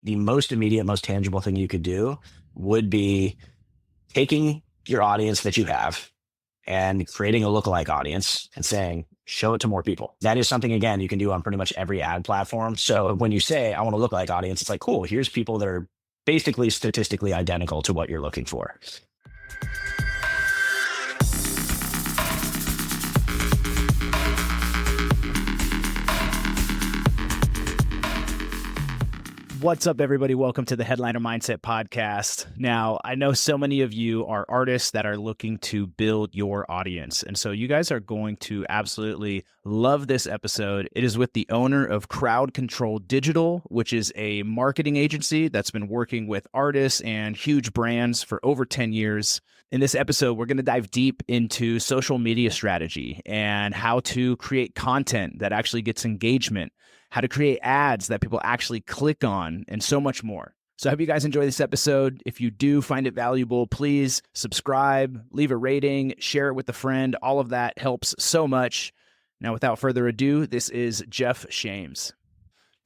the most immediate, most tangible thing you could do would be taking your audience that you have and creating a lookalike audience and saying, show it to more people. That is something, again, you can do on pretty much every ad platform. So when you say, I want a lookalike audience, it's like, cool, here's people that are basically statistically identical to what you're looking for. What's up, everybody? Welcome to the Headliner Mindset Podcast. Now, I know so many of you are artists that are looking to build your audience. And so you guys are going to absolutely love this episode. It is with the owner of Crowd Control Digital, which is a marketing agency that's been working with artists and huge brands for over 10 years. In this episode, we're going to dive deep into social media strategy and how to create content that actually gets engagement, how to create ads that people actually click on, and so much more. So I hope you guys enjoy this episode. If you do find it valuable, please subscribe, leave a rating, share it with a friend. All of that helps so much. Now, without further ado, this is Geoff Shames.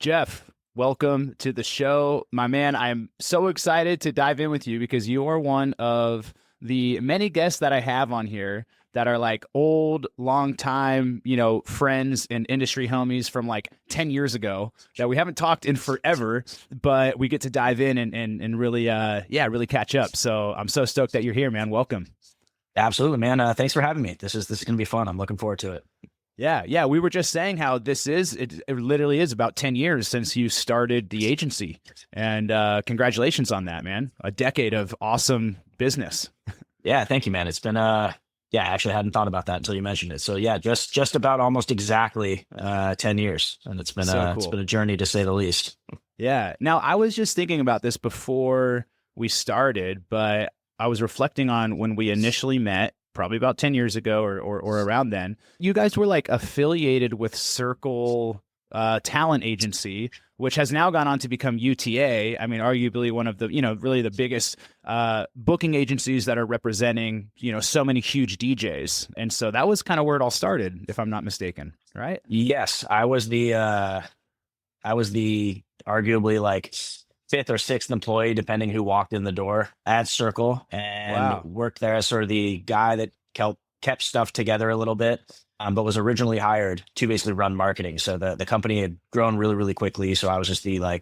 Geoff, welcome to the show. My man, I'm so excited to dive in with you because you are one of the many guests that I have on here that are like old, long time, friends and industry homies from like 10 years ago that we haven't talked in forever, but we get to dive in and really, really catch up. So I'm so stoked that you're here, man. Welcome. Absolutely, man. Thanks for having me. This is going to be fun. I'm looking forward to it. Yeah. We were just saying how it literally is about 10 years since you started the agency, and congratulations on that, man. A decade of awesome business. Yeah. Thank you, man. It's been, yeah, actually I hadn't thought about that until you mentioned it. So yeah, just about almost exactly 10 years. And it's been so cool. It's been a journey to say the least. Yeah. Now, I was just thinking about this before we started, but I was reflecting on when we initially met, probably about 10 years ago or around then. You guys were like affiliated with Circle Talent Agency, which has now gone on to become UTA. I mean, arguably one of the, really the biggest booking agencies that are representing, so many huge DJs. And so that was kind of where it all started, if I'm not mistaken, right? Yes, I was the arguably like fifth or sixth employee, depending who walked in the door at Circle, and worked there as sort of the guy that kept stuff together a little bit. But was originally hired to basically run marketing. So the company had grown really, really quickly. So I was just the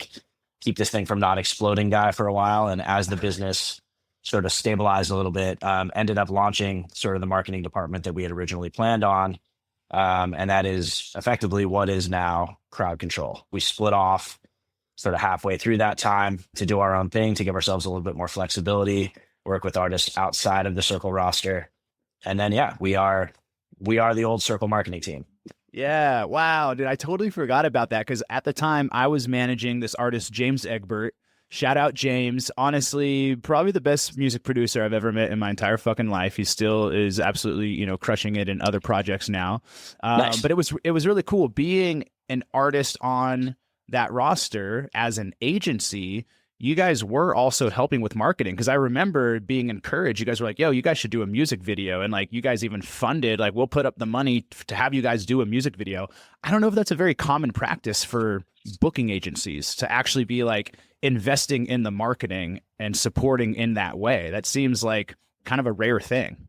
keep this thing from not exploding guy for a while. And as the business sort of stabilized a little bit, ended up launching sort of the marketing department that we had originally planned on. And that is effectively what is now Crowd Control. We split off sort of halfway through that time to do our own thing, to give ourselves a little bit more flexibility, work with artists outside of the Circle roster. And then, yeah, we are the old Circle marketing team. Yeah. Wow. Dude, I totally forgot about that because at the time I was managing this artist, James Egbert. Shout out James. Honestly, probably the best music producer I've ever met in my entire fucking life. He still is absolutely, crushing it in other projects now. Nice. But it was really cool being an artist on that roster as an agency. You guys were also helping with marketing because I remember being encouraged. You guys were like, yo, you guys should do a music video. And like, you guys even funded, like, we'll put up the money to have you guys do a music video. I don't know if that's a very common practice for booking agencies to actually be like investing in the marketing and supporting in that way. That seems like kind of a rare thing.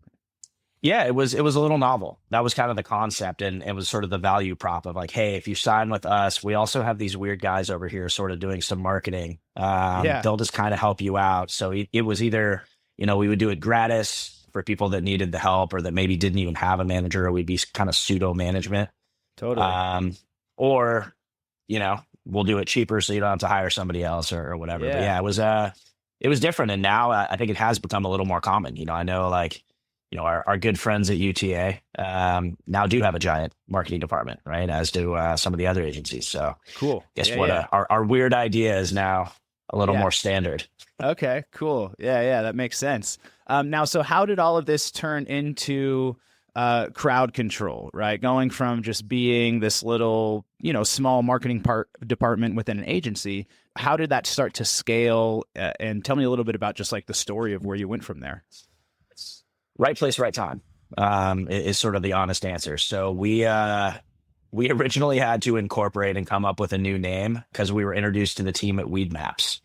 Yeah, it was a little novel. That was kind of the concept, and it was sort of the value prop of like, hey, if you sign with us, we also have these weird guys over here sort of doing some marketing. They'll just kind of help you out. So it was either, we would do it gratis for people that needed the help or that maybe didn't even have a manager, or we'd be kind of pseudo management. Totally. Or, we'll do it cheaper so you don't have to hire somebody else or whatever. Yeah. But yeah, it was different. And now I think it has become a little more common. I know our good friends at UTA now do have a giant marketing department, right? As do some of the other agencies. So cool. Guess our weird idea is now a little more standard. Okay, cool. Yeah, that makes sense. Now, so how did all of this turn into Crowd Control, right? Going from just being this little, small marketing department within an agency, how did that start to scale? And tell me a little bit about just like the story of where you went from there. Right place, right time is sort of the honest answer. So we we originally had to incorporate and come up with a new name because we were introduced to the team at Weed Maps.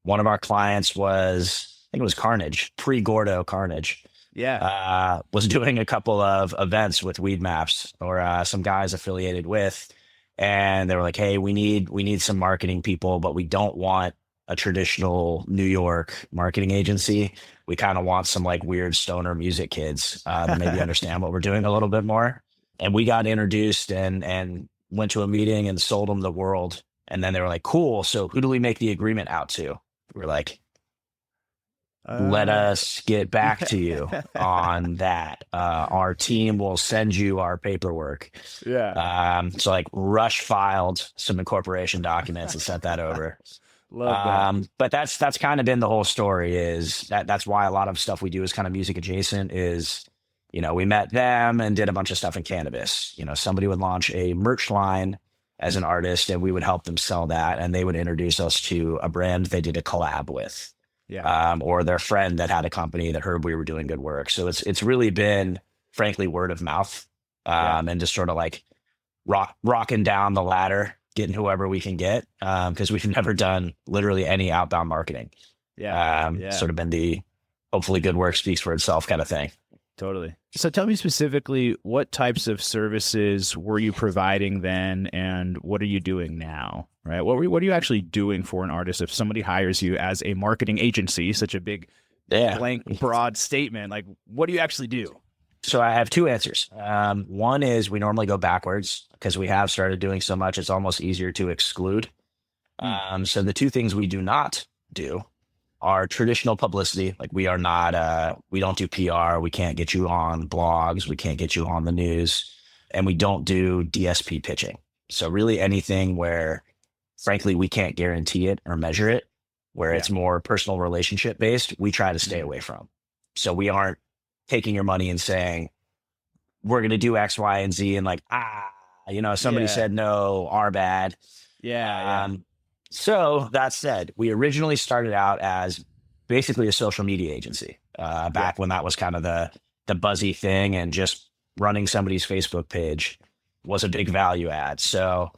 One of our clients was, I think it was Carnage, pre-Gordo Carnage. Yeah. Was doing a couple of events with Weed Maps or some guys affiliated with, and they were like, "Hey, we need some marketing people, but we don't want a traditional New York marketing agency. We kind of want some like weird stoner music kids that maybe understand what we're doing a little bit more." And we got introduced and went to a meeting and sold them the world. And then they were like, "Cool. So who do we make the agreement out to?" We're like, "Let us get back to you on that. Our team will send you our paperwork." Yeah. So like rush filed some incorporation documents and sent that over. Love that. But that's kind of been the whole story. Is that's why a lot of stuff we do is kind of music adjacent. Is, we met them and did a bunch of stuff in cannabis. Somebody would launch a merch line as an artist, and we would help them sell that, and they would introduce us to a brand they did a collab with. Yeah. Or their friend that had a company that heard we were doing good work. So it's really been, frankly, word of mouth, and just sort of like rocking down the ladder, getting whoever we can get, because we've never done literally any outbound marketing. Sort of been the hopefully good work speaks for itself kind of thing. Totally. So tell me specifically, what types of services were you providing then, and what are you doing now? Right? What are you actually doing for an artist if somebody hires you as a marketing agency? Such a big, blank, broad statement. Like, what do you actually do? So I have two answers. One is we normally go backwards because we have started doing so much, it's almost easier to exclude. So the two things we do not do are traditional publicity. Like we are not, we don't do PR. We can't get you on blogs. We can't get you on the news, and we don't do DSP pitching. So really anything where, frankly, we can't guarantee it or measure it, where it's more personal relationship based, we try to stay away from. So we aren't taking your money and saying, we're going to do X, Y, and Z. And like, somebody said, no, our bad. So that said, we originally started out as basically a social media agency back when that was kind of the buzzy thing, and just running somebody's Facebook page was a big value add. So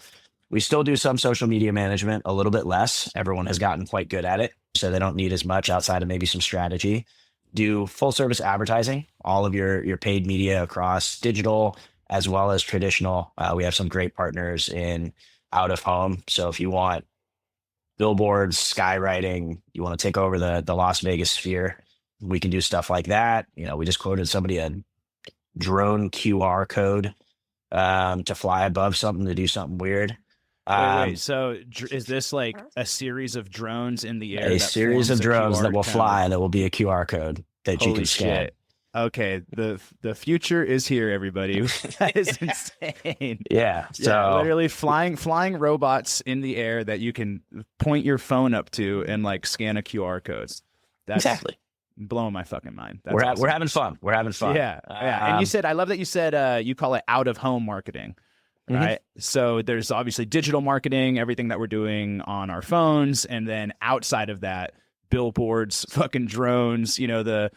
we still do some social media management, a little bit less. Everyone has gotten quite good at it, so they don't need as much outside of maybe some strategy. Do full service advertising, all of your paid media across digital as well as traditional. We have some great partners in out of home. So if you want billboards, skywriting, you want to take over the Las Vegas sphere, we can do stuff like that. We just quoted somebody a drone QR code to fly above something to do something weird. Wait. So is this like a series of drones in the air? A series of drones that will fly that will be a QR code that you can scan. Shit. Okay, the future is here, everybody. That is insane. So literally flying robots in the air that you can point your phone up to and like scan a QR code. That's exactly blowing my fucking mind. We're having fun. We're having fun. Yeah. And you said, I love that you said you call it out of home marketing. Right. So there's obviously digital marketing, everything that we're doing on our phones, and then outside of that, billboards, fucking drones, the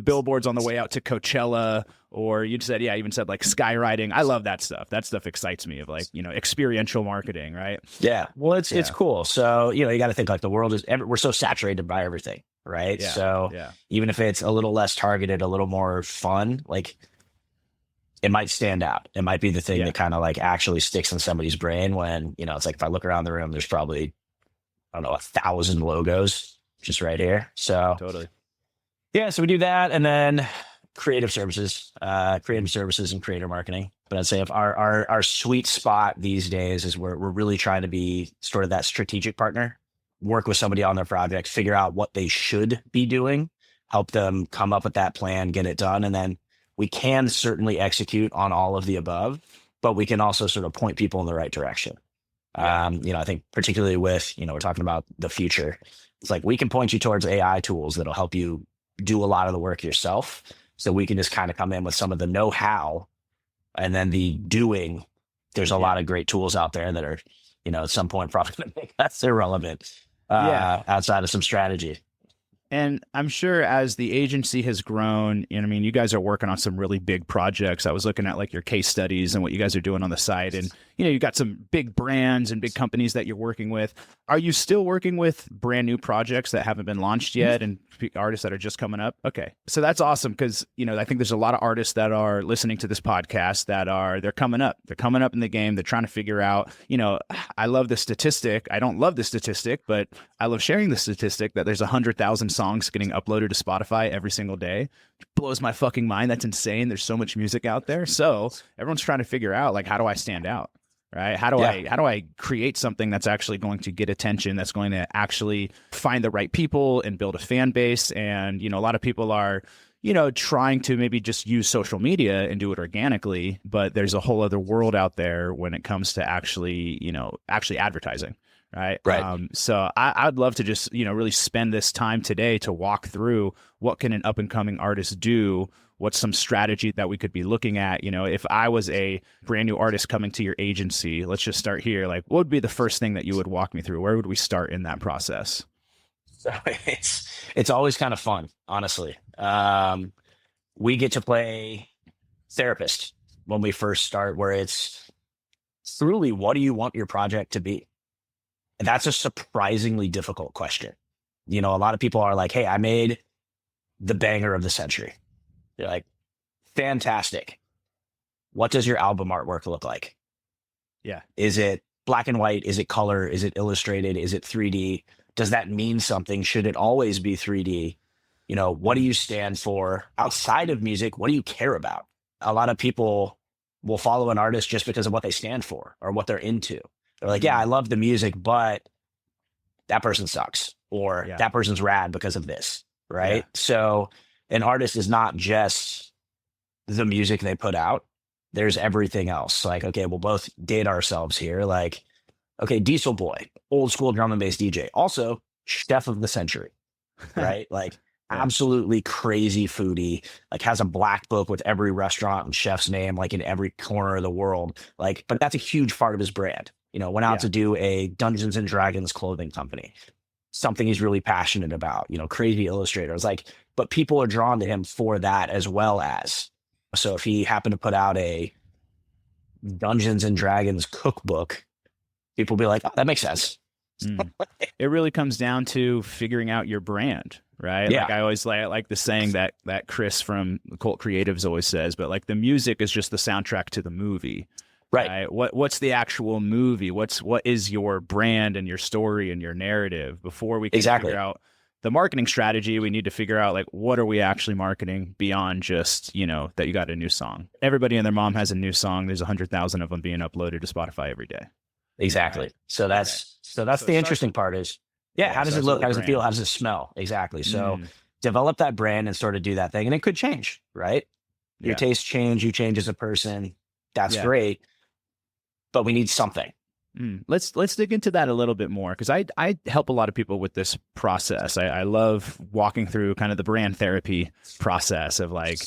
billboards on the way out to Coachella, or you said, even said like skywriting. I love that stuff. That stuff excites me, of like, experiential marketing, right? Yeah. Well, it's cool. So, you got to think like the world is, we're so saturated by everything, right? Yeah. So even if it's a little less targeted, a little more fun, like it might stand out. It might be the thing that kind of like actually sticks in somebody's brain when, it's like if I look around the room, there's probably, I don't know, 1,000 logos just right here. So totally. Yeah. So we do that. And then creative services and creator marketing. But I'd say if our sweet spot these days is we're really trying to be sort of that strategic partner, work with somebody on their project, figure out what they should be doing, help them come up with that plan, get it done. And then we can certainly execute on all of the above, but we can also sort of point people in the right direction. I think particularly with, we're talking about the future, it's like we can point you towards AI tools that'll help you do a lot of the work yourself. So we can just kind of come in with some of the know-how, and then the doing. There's a lot of great tools out there that are, at some point probably going to make us irrelevant outside of some strategy. And I'm sure as the agency has grown, and I mean, you guys are working on some really big projects. I was looking at like your case studies and what you guys are doing on the site. And, you got some big brands and big companies that you're working with. Are you still working with brand new projects that haven't been launched yet and artists that are just coming up? Okay. So that's awesome because, I think there's a lot of artists that are listening to this podcast they're coming up. They're coming up in the game. They're trying to figure out, I love the statistic. I don't love the statistic, but I love sharing the statistic that there's 100,000 songs getting uploaded to Spotify every single day. It blows my fucking mind. That's insane. There's so much music out there. So everyone's trying to figure out like, how do I stand out? Right? How do I create something that's actually going to get attention, that's going to actually find the right people and build a fan base? And, a lot of people are, trying to maybe just use social media and do it organically, but there's a whole other world out there when it comes to actually advertising. Right. So I'd love to just, really spend this time today to walk through what can an up and coming artist do? What's some strategy that we could be looking at? If I was a brand new artist coming to your agency, let's just start here. Like, what would be the first thing that you would walk me through? Where would we start in that process? So it's always kind of fun, honestly. We get to play therapist when we first start, where it's truly, what do you want your project to be? And that's a surprisingly difficult question. A lot of people are like, hey, I made the banger of the century. They're like, fantastic. What does your album artwork look like? Yeah. Is it black and white? Is it color? Is it illustrated? Is it 3D? Does that mean something? Should it always be 3D? What do you stand for outside of music? What do you care about? A lot of people will follow an artist just because of what they stand for or what they're into. They're like, yeah, I love the music, but that person sucks, or that person's rad because of this, right? Yeah. So an artist is not just the music they put out. There's everything else. Like, okay, we'll both date ourselves here. Like, okay, Diesel Boy, old school drum and bass DJ, also chef of the century, right? Like, absolutely crazy foodie, like has a black book with every restaurant and chef's name, like in every corner of the world. Like, but that's a huge part of his brand. Went out to do a Dungeons and Dragons clothing company, something he's really passionate about, crazy illustrators. Like, but people are drawn to him for that as well as. So if he happened to put out a Dungeons and Dragons cookbook, people will be like, oh, that makes sense. It really comes down to figuring out your brand, right? Yeah. Like I always like the saying that Chris from Cult Creatives always says, but like the music is just the soundtrack to the movie. Right. What's the actual movie? What is your brand and your story and your narrative? Before we can figure out the marketing strategy, we need to figure out like, what are we actually marketing beyond just, that you got a new song. Everybody and their mom has a new song. There's 100,000 of them being uploaded to Spotify every day. Exactly. Right. So that's the interesting part is, how does it look? How does it feel? How does it smell? Exactly. So develop that brand and sort of do that thing. And it could change, right? Your tastes change, you change as a person. That's great. But we need something. Let's dig into that a little bit more, because I help a lot of people with this process. I love walking through kind of the brand therapy process of like,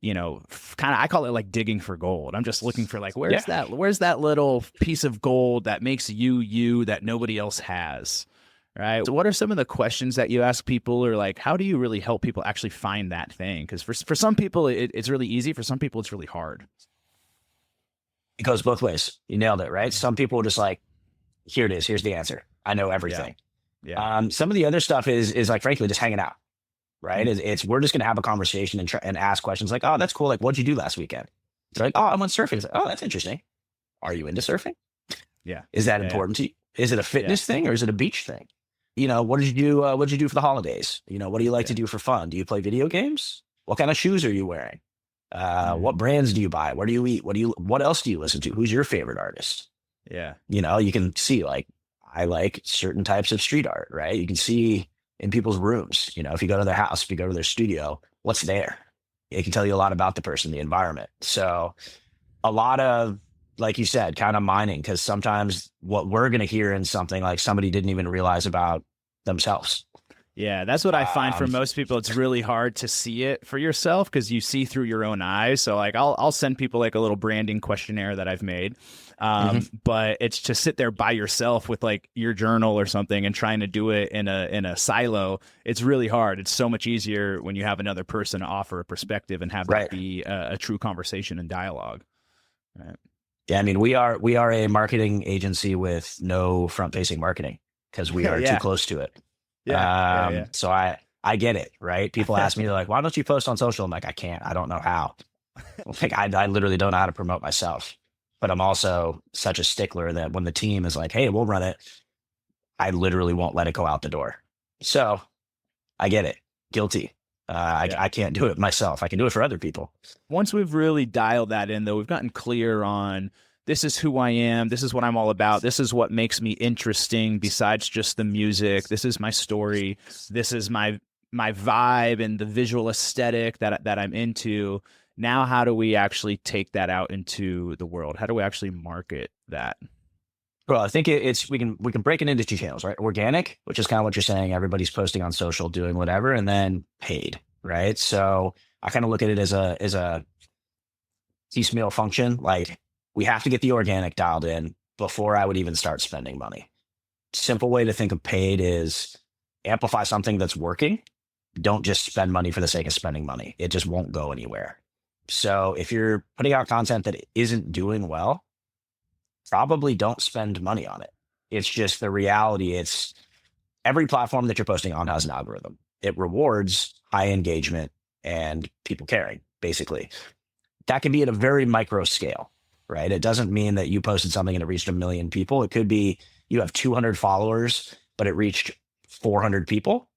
kind of, I call it like digging for gold. I'm just looking for like, where's that little piece of gold that makes you that nobody else has, right? So what are some of the questions that you ask people, or like, how do you really help people actually find that thing? Because for some people, it's really easy. For some people, it's really hard. It goes both ways. You nailed it, right? Some people are just like, here it is. Here's the answer. I know everything. Yeah. Some of the other stuff is like, frankly, just hanging out, right? It's we're just going to have a conversation and ask questions like, oh, that's cool. Like, what'd you do last weekend? They're like, oh, I went surfing. It's like, oh, that's interesting. Are you into surfing? Yeah. Is that important to you? Is it a fitness thing or is it a beach thing? What did you do? What did you do for the holidays? What do you like to do for fun? Do you play video games? What kind of shoes are you wearing? What brands do you buy? Where do you eat? What else do you listen to? Who's your favorite artist? Yeah. You can see like, I like certain types of street art, right? You can see in people's rooms, if you go to their house, if you go to their studio, what's there? It can tell you a lot about the person, the environment. So a lot of, like you said, kind of mining, because sometimes what we're going to hear in something like somebody didn't even realize about themselves. Yeah, that's what I find for most people. It's really hard to see it for yourself because you see through your own eyes. So like I'll send people like a little branding questionnaire that I've made. But it's to sit there by yourself with like your journal or something and trying to do it in a silo. It's really hard. It's so much easier when you have another person to offer a perspective and have that be a true conversation and dialogue. Right. Yeah, I mean, we are a marketing agency with no front-facing marketing because we are too close to it. So I get it, right? People ask me, they're like, why don't you post on social? I'm like, I can't. I don't know how. Like, I literally don't know how to promote myself. But I'm also such a stickler that when the team is like, hey, we'll run it, I literally won't let it go out the door. So I get it. Guilty. I can't do it myself. I can do it for other people. Once we've really dialed that in, though, we've gotten clear on this is who I am. This is what I'm all about. This is what makes me interesting besides just the music. This is my story. This is my vibe and the visual aesthetic that I'm into. Now, how do we actually take that out into the world? How do we actually market that? Well, I think we can break it into two channels, right? Organic, which is kind of what you're saying. Everybody's posting on social, doing whatever, and then paid, right? So I kind of look at it as a piecemeal function. Like, we have to get the organic dialed in before I would even start spending money. Simple way to think of paid is amplify something that's working. Don't just spend money for the sake of spending money. It just won't go anywhere. So if you're putting out content that isn't doing well, probably don't spend money on it. It's just the reality. It's every platform that you're posting on has an algorithm. It rewards high engagement and people caring, basically. That can be at a very micro scale, right? It doesn't mean that you posted something and it reached 1 million people. It could be you have 200 followers, but it reached 400 people.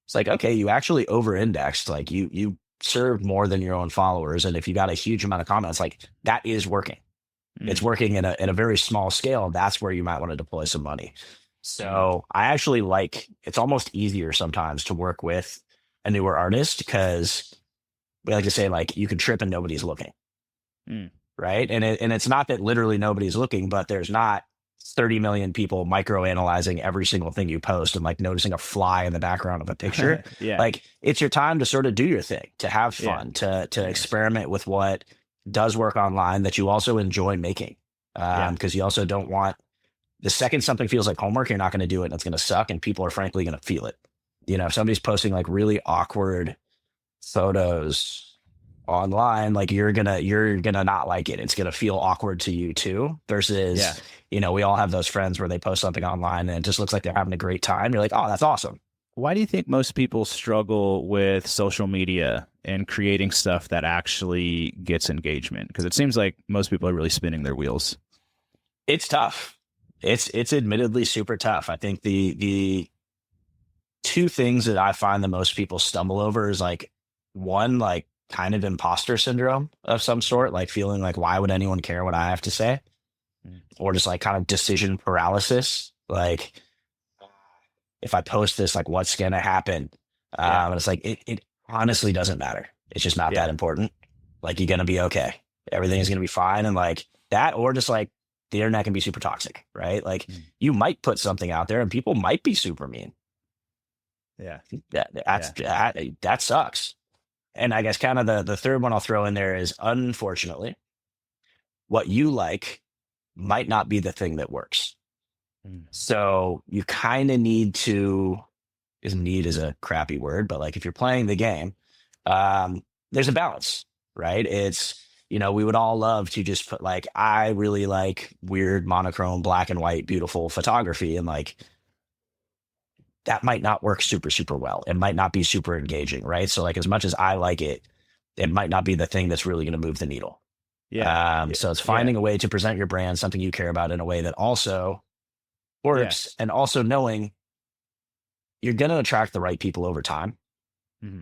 It's like, okay, you actually over-indexed. Like you served more than your own followers. And if you got a huge amount of comments, like that is working. It's working in a very small scale. That's where you might want to deploy some money. So I actually it's almost easier sometimes to work with a newer artist because we like to say, like, you could trip and nobody's looking. Right. And it's not that literally nobody's looking, but there's not 30 million people micro-analyzing every single thing you post and like noticing a fly in the background of a picture. Like, it's your time to sort of do your thing, to have fun, to experiment with what does work online that you also enjoy making. Because you also don't want, the second something feels like homework, you're not going to do it and it's going to suck. And people are frankly going to feel it. You know, if somebody's posting like really awkward photos online, like you're gonna not like it. It's gonna feel awkward to you too. Versus, you know, we all have those friends where they post something online and it just looks like they're having a great time. You're like, oh, that's awesome. Why do you think most people struggle with social media and creating stuff that actually gets engagement? Because it seems like most people are really spinning their wheels. It's tough. It's admittedly super tough. I think the two things that I find that most people stumble over is like, one, like kind of imposter syndrome of some sort, like feeling like, why would anyone care what I have to say? Or just like kind of decision paralysis. Like, if I post this, like, what's going to happen? And it's like, it honestly doesn't matter. It's just not that important. Like, you're going to be okay. Everything's going to be fine. And like that, or just like the internet can be super toxic, right? Like you might put something out there and people might be super mean. That sucks. And I guess kind of the third one I'll throw in there is, unfortunately, what you like might not be the thing that works. So you kind of need to, need is a crappy word, but like if you're playing the game, there's a balance, right? It's, you know, we would all love to just put like, I really like weird monochrome, black and white, beautiful photography. And like, that might not work super, super well. It might not be super engaging, right? So like, as much as I like it, it might not be the thing that's really going to move the needle. So it's finding a way to present your brand, something you care about, in a way that also works, and also knowing you're going to attract the right people over time.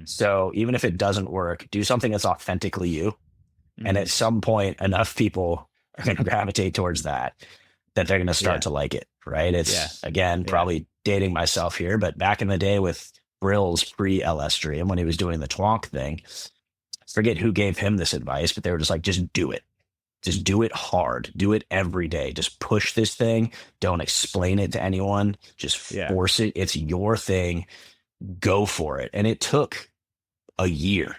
So even if it doesn't work, do something that's authentically you. And at some point, enough people are going to gravitate towards that they're going to start to like it, right? It's again, probably dating myself here, but back in the day with Brill's pre-LS Stream, when he was doing the twonk thing, forget who gave him this advice, but they were just like, just do it. Just do it hard. Do it every day. Just push this thing. Don't explain it to anyone. Just force it. It's your thing. Go for it. And it took a year.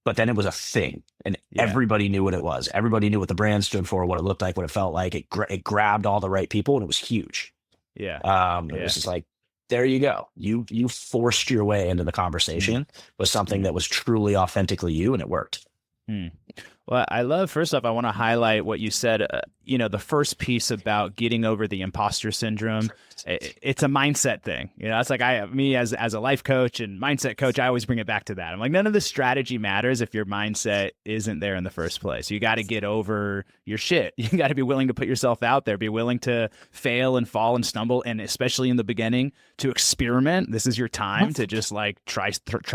but then it was a thing, and Yeah. everybody knew what it was. Everybody knew what the brand stood for, what it looked like, what it felt like. It grabbed all the right people, and it was huge. Yeah. It was just like, there you go. You forced your way into the conversation with something that was truly authentically you, and it worked. Well, I love, first off, I want to highlight what you said, the first piece about getting over the imposter syndrome. It's a mindset thing. It's like me as a life coach and mindset coach, I always bring it back to that. I'm like, none of the strategy matters if your mindset isn't there in the first place. You got to get over your shit. You got to be willing to put yourself out there, be willing to fail and fall and stumble. And especially in the beginning, to experiment. This is your time to just like try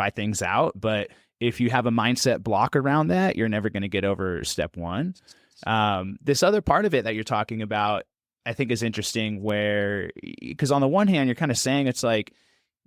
things out. But if you have a mindset block around that, you're never going to get over step one. This other part of it that you're talking about, I think is interesting because on the one hand, you're kind of saying it's like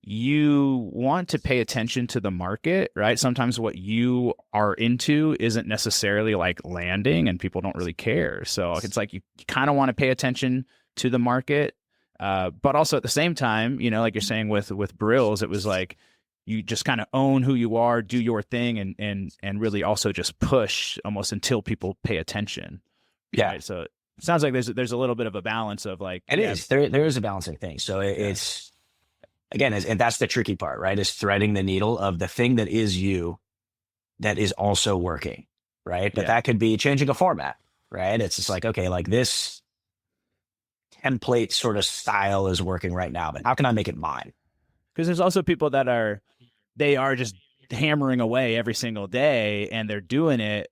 you want to pay attention to the market, right? Sometimes what you are into isn't necessarily like landing and people don't really care. So it's like you kind of want to pay attention to the market. But also at the same time, like you're saying with Brills, it was like, you just kind of own who you are, do your thing, and really also just push almost until people pay attention. Yeah. Right? So it sounds like there's a little bit of a balance of like it is. There is a balancing thing. So it's again, and that's the tricky part, right? Is threading the needle of the thing that is you, that is also working, right? But that could be changing a format, right? It's just like, okay, like this template sort of style is working right now, but how can I make it mine? Because there's also people that are just hammering away every single day and they're doing it,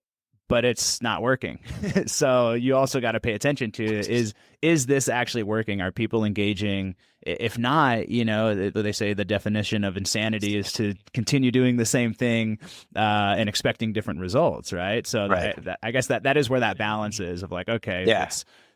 but it's not working. So you also got to pay attention to, is this actually working? Are people engaging? If not, they say the definition of insanity is to continue doing the same thing and expecting different results, right? So I guess that is where that balance is of like, okay,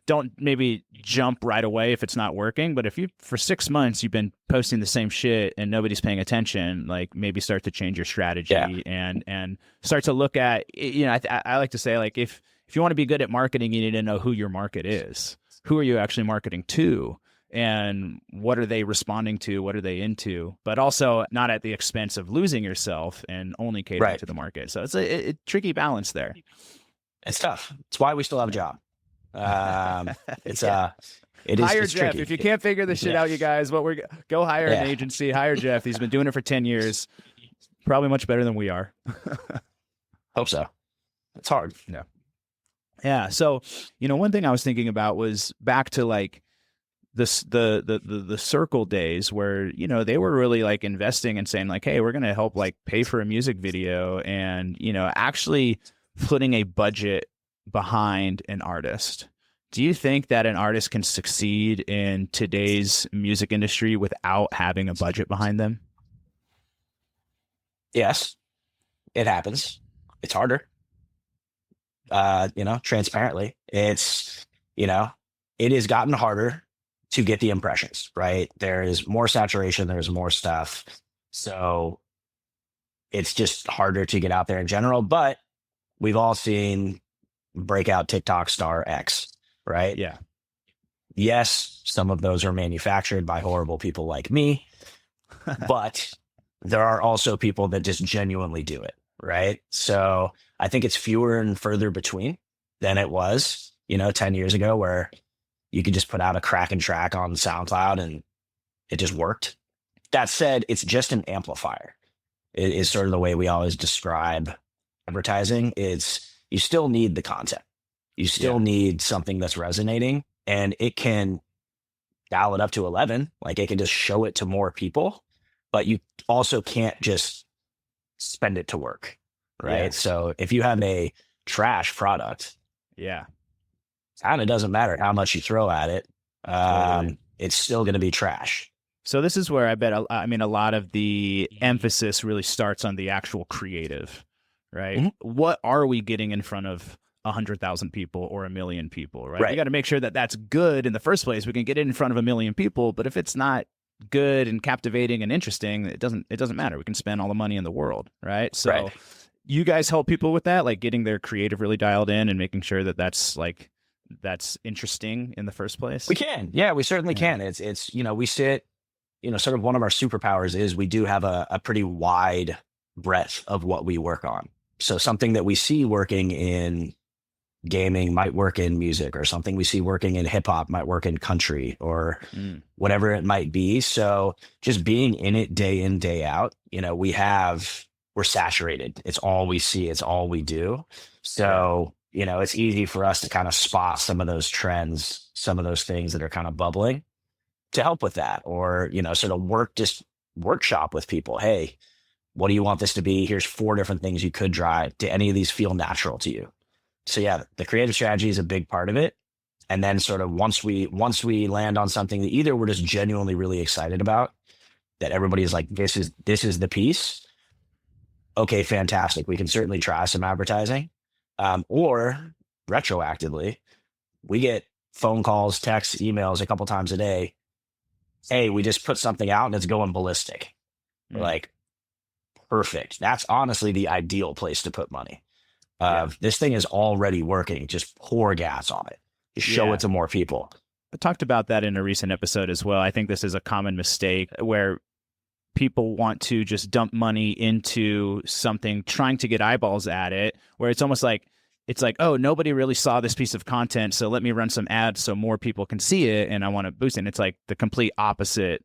don't maybe jump right away if it's not working. But if for 6 months, you've been posting the same shit and nobody's paying attention, like maybe start to change your strategy and start to look at, I like to say, like, if you want to be good at marketing, you need to know who your market is. Who are you actually marketing to? And what are they responding to? What are they into? But also not at the expense of losing yourself and only catering to the market. So it's a tricky balance there. It's tough. It's why we still have a job. It's hire it's Geoff. tricky. If you can't figure this shit out, you guys, go hire an agency, hire Geoff. He's been doing it for 10 years, probably much better than we are. Hope so. It's hard. Yeah. So, one thing I was thinking about was back to like the circle days where, they were really like investing and saying like, hey, we're going to help like pay for a music video and, actually putting a budget behind an artist. Do you think that an artist can succeed in today's music industry without having a budget behind them? Yes, it happens. It's harder. Transparently, it's, it has gotten harder to get the impressions, right? There is more saturation. There's more stuff. So it's just harder to get out there in general, but we've all seen breakout TikTok star X, right? Yeah. Yes, some of those are manufactured by horrible people like me, but there are also people that just genuinely do it, right? So I think it's fewer and further between than it was, 10 years ago, where you could just put out a cracking track on SoundCloud and it just worked. That said, it's just an amplifier. It is sort of the way we always describe advertising. You still need the content. You still need something that's resonating, and it can dial it up to 11. Like it can just show it to more people, but you also can't just spend it to work. Right. Yeah. So if you have a trash product, it kind of doesn't matter how much you throw at it. It's still going to be trash. So this is where I bet, a lot of the emphasis really starts on the actual creative. Right. Mm-hmm. What are we getting in front of 100,000 people or 1 million people? Right. We got to make sure that that's good in the first place. We can get it in front of 1 million people, but if it's not good and captivating and interesting, it doesn't matter. We can spend all the money in the world. Right. So you guys help people with that, like getting their creative really dialed in and making sure that that's interesting in the first place. We can. Yeah, we certainly can. It's, we sit, sort of one of our superpowers is we do have a pretty wide breadth of what we work on. So something that we see working in gaming might work in music, or something we see working in hip hop might work in country, or whatever it might be. So just being in it day in, day out, we're saturated. It's all we see. It's all we do. So, it's easy for us to kind of spot some of those trends, some of those things that are kind of bubbling to help with that, or, sort of workshop with people. Hey, what do you want this to be? Here's 4 different things you could try. Do any of these feel natural to you? So yeah, the creative strategy is a big part of it. And then sort of once we land on something that either we're just genuinely really excited about, that everybody is like, this is the piece. Okay, fantastic. We can certainly try some advertising. Or retroactively, we get phone calls, texts, emails a couple times a day. Hey, we just put something out and it's going ballistic. We're like, perfect. That's honestly the ideal place to put money. This thing is already working. Just pour gas on it. Just show it to more people. I talked about that in a recent episode as well. I think this is a common mistake where people want to just dump money into something, trying to get eyeballs at it, where it's almost like, oh, nobody really saw this piece of content, so let me run some ads so more people can see it, and I want to boost it. And it's like the complete opposite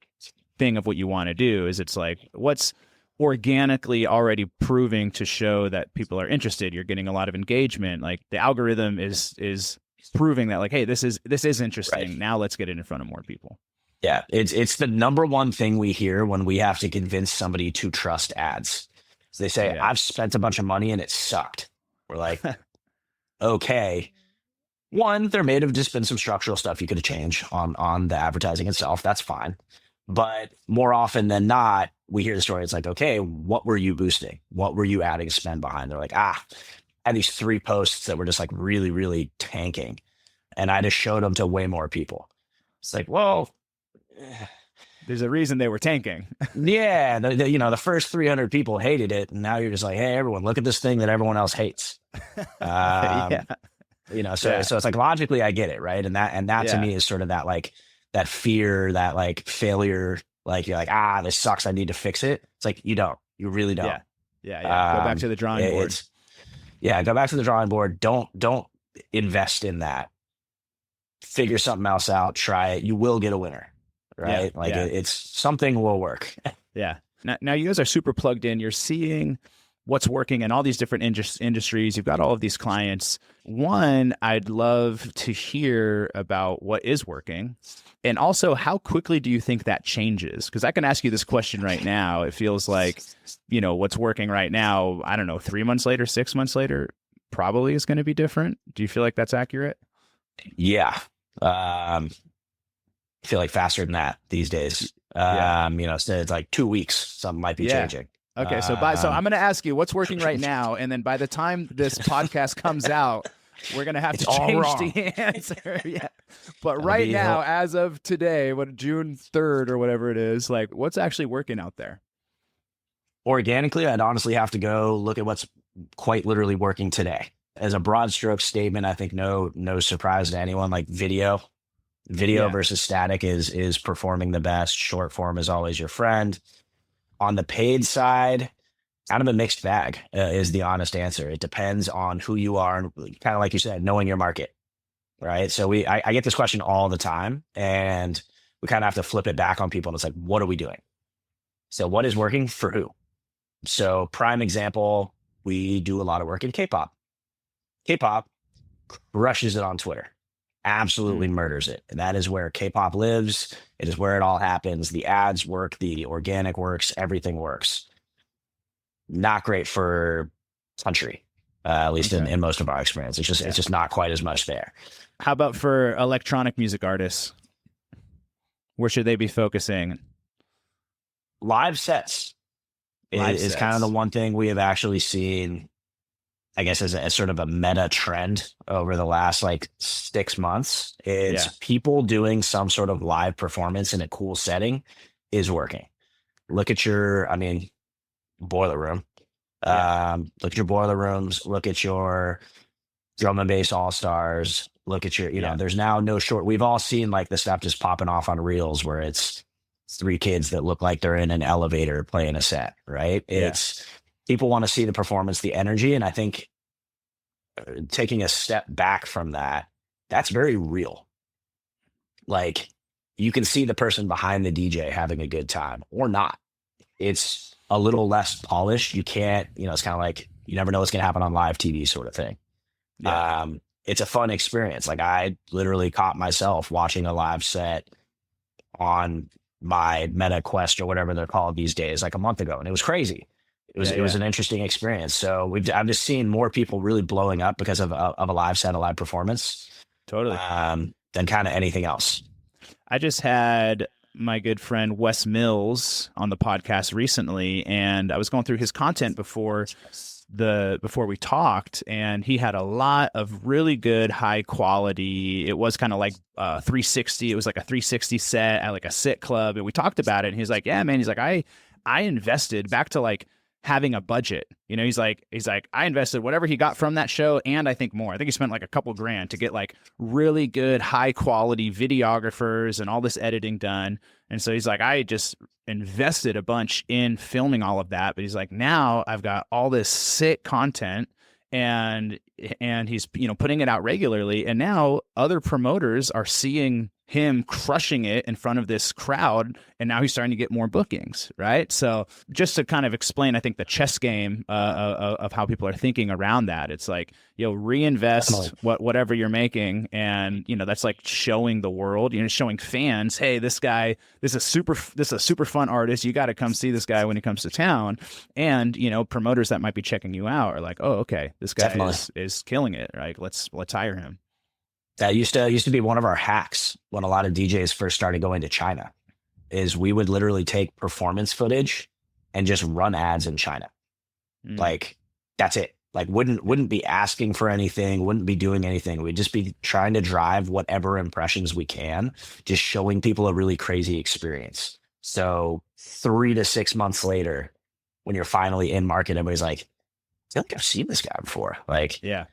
thing of what you want to do. Is it's like, what's organically already proving to show that people are interested? You're getting a lot of engagement. Like the algorithm is proving that, like, hey, this is interesting. Right. Now let's get it in front of more people. Yeah, it's the number one thing we hear when we have to convince somebody to trust ads. So they say, I've spent a bunch of money and it sucked. We're like, okay. One, there may have just been some structural stuff you could have changed on the advertising itself. That's fine. But more often than not, we hear the story. It's like, okay, what were you boosting? What were you adding spend behind? They're like, I had these 3 posts that were just like really, really tanking. And I just showed them to way more people. It's like, well, there's a reason they were tanking. Yeah. The first 300 people hated it. And now you're just like, hey, everyone, look at this thing that everyone else hates. So it's like, logically, I get it. Right. And that to me is sort of that, like, that fear, that like failure, like you're like, this sucks, I need to fix it. It's like, you really don't. Yeah. Go back to the drawing board. Go back to the drawing board. Don't invest in that. Figure something else out. Try it. You will get a winner, right? It's something will work. Yeah. Now you guys are super plugged in. You're seeing what's working in all these different industries. You've got all of these clients. One, I'd love to hear about what is working. And also, how quickly do you think that changes? Because I can ask you this question right now. It feels like, what's working right now, I don't know, 3 months later, 6 months later, probably is going to be different. Do you feel like that's accurate? Yeah. I feel like faster than that these days. So it's like 2 weeks, something might be changing. Okay. So I'm going to ask you what's working right now. And then by the time this podcast comes out, we're going to have to change the answer. Yeah. But right now, as of today, June 3rd or whatever it is, like, what's actually working out there? Organically, I'd honestly have to go look at what's quite literally working today. As a broad stroke statement, I think no surprise to anyone, like video versus static is performing the best. Short form is always your friend. On the paid side, kind of a mixed bag is the honest answer. It depends on who you are, and kind of like you said, knowing your market, right? So I get this question all the time, and we kind of have to flip it back on people. And it's like, what are we doing? So what is working for who? So prime example, we do a lot of work in K-pop. K-pop crushes it on Twitter. Absolutely murders it. And that is where K-pop lives. It is where it all happens. The ads work, the organic works, everything works. Not great for country, at least in most of our experience. It's just not quite as much there. How about for electronic music artists? Where should they be focusing? Live sets is kind of the one thing we have actually seen, I guess, as sort of a meta trend over the last 6 months. It's people doing some sort of live performance in a cool setting is working. Look at your, boiler room. Look at your boiler rooms. Look at your drum and bass all-stars. Look at your, there's now no short. We've all seen the stuff just popping off on reels where it's 3 kids that look like they're in an elevator playing a set, right? People want to see the performance, the energy. And I think taking a step back from that, that's very real. Like, you can see the person behind the DJ having a good time or not. It's a little less polished. You can't, it's kind of like, you never know what's going to happen on live TV sort of thing. Yeah. It's a fun experience. Like, I literally caught myself watching a live set on my Meta Quest or whatever they're called these days, like a month ago. And it was crazy. It was an interesting experience. So I've just seen more people really blowing up because of a live set, a live performance. Totally. Than kind of anything else. I just had my good friend Wes Mills on the podcast recently, and I was going through his content before we talked, and he had a lot of really good high quality. It was kind of like 360. It was like a 360 set at like a sit club, and we talked about it. And he's like, "Yeah, man." He's like, I invested back to like having a budget. He's like, I invested whatever he got from that show, and I think more. I think he spent like a couple grand to get like really good high quality videographers and all this editing done. And so he's like, I just invested a bunch in filming all of that. But he's like, now I've got all this sick content, and he's putting it out regularly, and now other promoters are seeing him crushing it in front of this crowd, and now he's starting to get more bookings, right? So just to kind of explain, I think, the chess game of how people are thinking around that, it's like, reinvest whatever you're making, and that's like showing the world, showing fans, hey, this is a super fun artist, you got to come see this guy when he comes to town. And promoters that might be checking you out are like, oh, okay, this guy is killing it, right? Let's hire him. That used to be one of our hacks when a lot of DJs first started going to China, is we would literally take performance footage and just run ads in China. Like, that's it. Like, wouldn't be asking for anything, wouldn't be doing anything. We'd just be trying to drive whatever impressions we can, just showing people a really crazy experience. So 3 to 6 months later, when you're finally in market, everybody's like, I feel like I've seen this guy before. Like, yeah,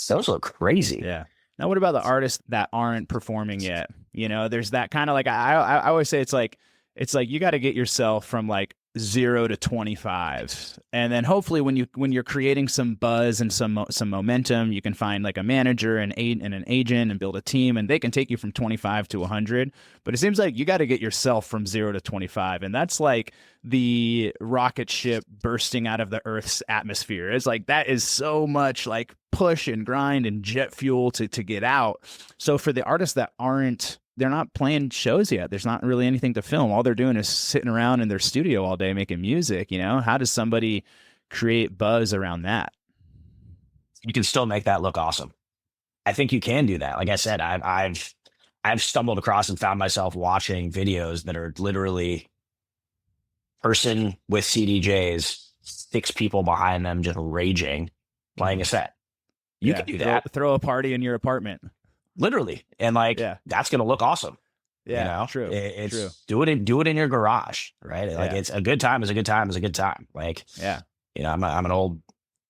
those look crazy. Yeah. Now, what about the artists that aren't performing yet? There's that kind of like, I always say it's like you got to get yourself from like 0 to 25, and then hopefully when you're creating some buzz and some momentum, you can find like a manager and an agent and build a team, and they can take you from 25 to 100. But it seems like you got to get yourself from 0 to 25, and that's like the rocket ship bursting out of the Earth's atmosphere. It's like, that is so much like push and grind and jet fuel to get out. So for the artists that they're not playing shows yet, there's not really anything to film. All they're doing is sitting around in their studio all day making music. How does somebody create buzz around that? You can still make that look awesome. I think you can do that. Like I said, I've stumbled across and found myself watching videos that are literally person with CDJs, 6 people behind them just raging, playing a set. You can do that. Throw a party in your apartment. Literally. And that's going to look awesome. Yeah, true. It's true. Do it in your garage, right? Like, it's a good time is a good time is a good time. Like, I'm an old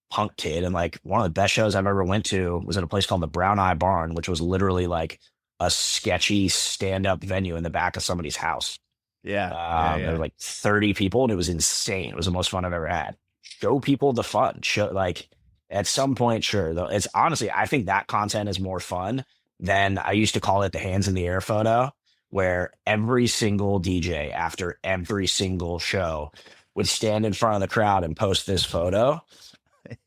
punk kid, and like one of the best shows I've ever went to was at a place called the Brown Eye Barn, which was literally like a sketchy stand-up venue in the back of somebody's house. There were like 30 people, and it was insane. It was the most fun I've ever had. Show people the fun. Show, like, at some point, sure. Though, it's honestly, I think that content is more fun than, I used to call it, the hands in the air photo, where every single DJ after every single show would stand in front of the crowd and post this photo.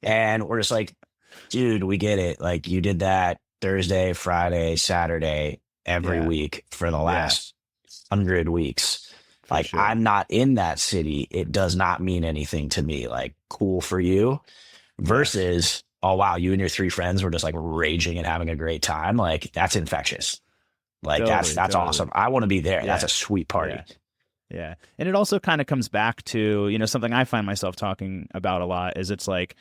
And we're just like, dude, we get it. Like, you did that Thursday, Friday, Saturday, every week for the last 100 weeks. Like, sure. I'm not in that city. It does not mean anything to me. Like, cool for you. Versus, oh, wow, you and your 3 friends were just like raging and having a great time. Like, that's infectious. Like, that's awesome. I want to be there. That's a sweet party. Yeah. And it also kind of comes back to, something I find myself talking about a lot is, it's like,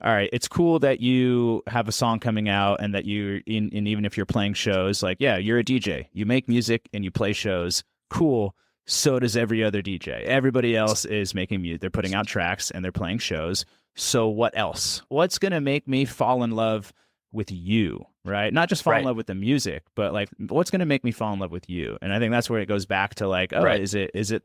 all right, it's cool that you have a song coming out and that and even if you're playing shows, like, you're a DJ, you make music and you play shows. Cool. So does every other DJ. Everybody else is making music. They're putting out tracks and they're playing shows. So what else? What's going to make me fall in love with you, right? Not just fall in love with the music, but like, what's going to make me fall in love with you? And I think that's where it goes back to like, is it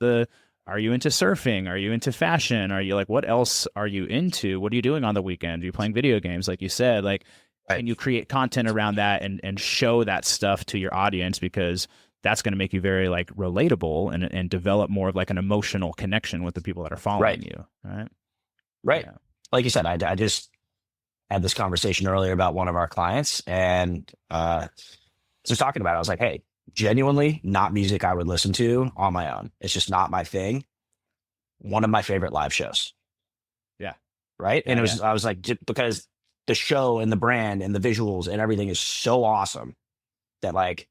are you into surfing? Are you into fashion? Are you like, what else are you into? What are you doing on the weekend? Are you playing video games? Like you said, like, can you create content around that and show that stuff to your audience? Because that's going to make you very like relatable and develop more of like an emotional connection with the people that are following you. Right. Right. Yeah. Like you said, I just had this conversation earlier about one of our clients, and just talking about it. I was like, hey, genuinely not music I would listen to on my own. It's just not my thing. One of my favorite live shows. Yeah. Right. And I was like, because the show and the brand and the visuals and everything is so awesome that like,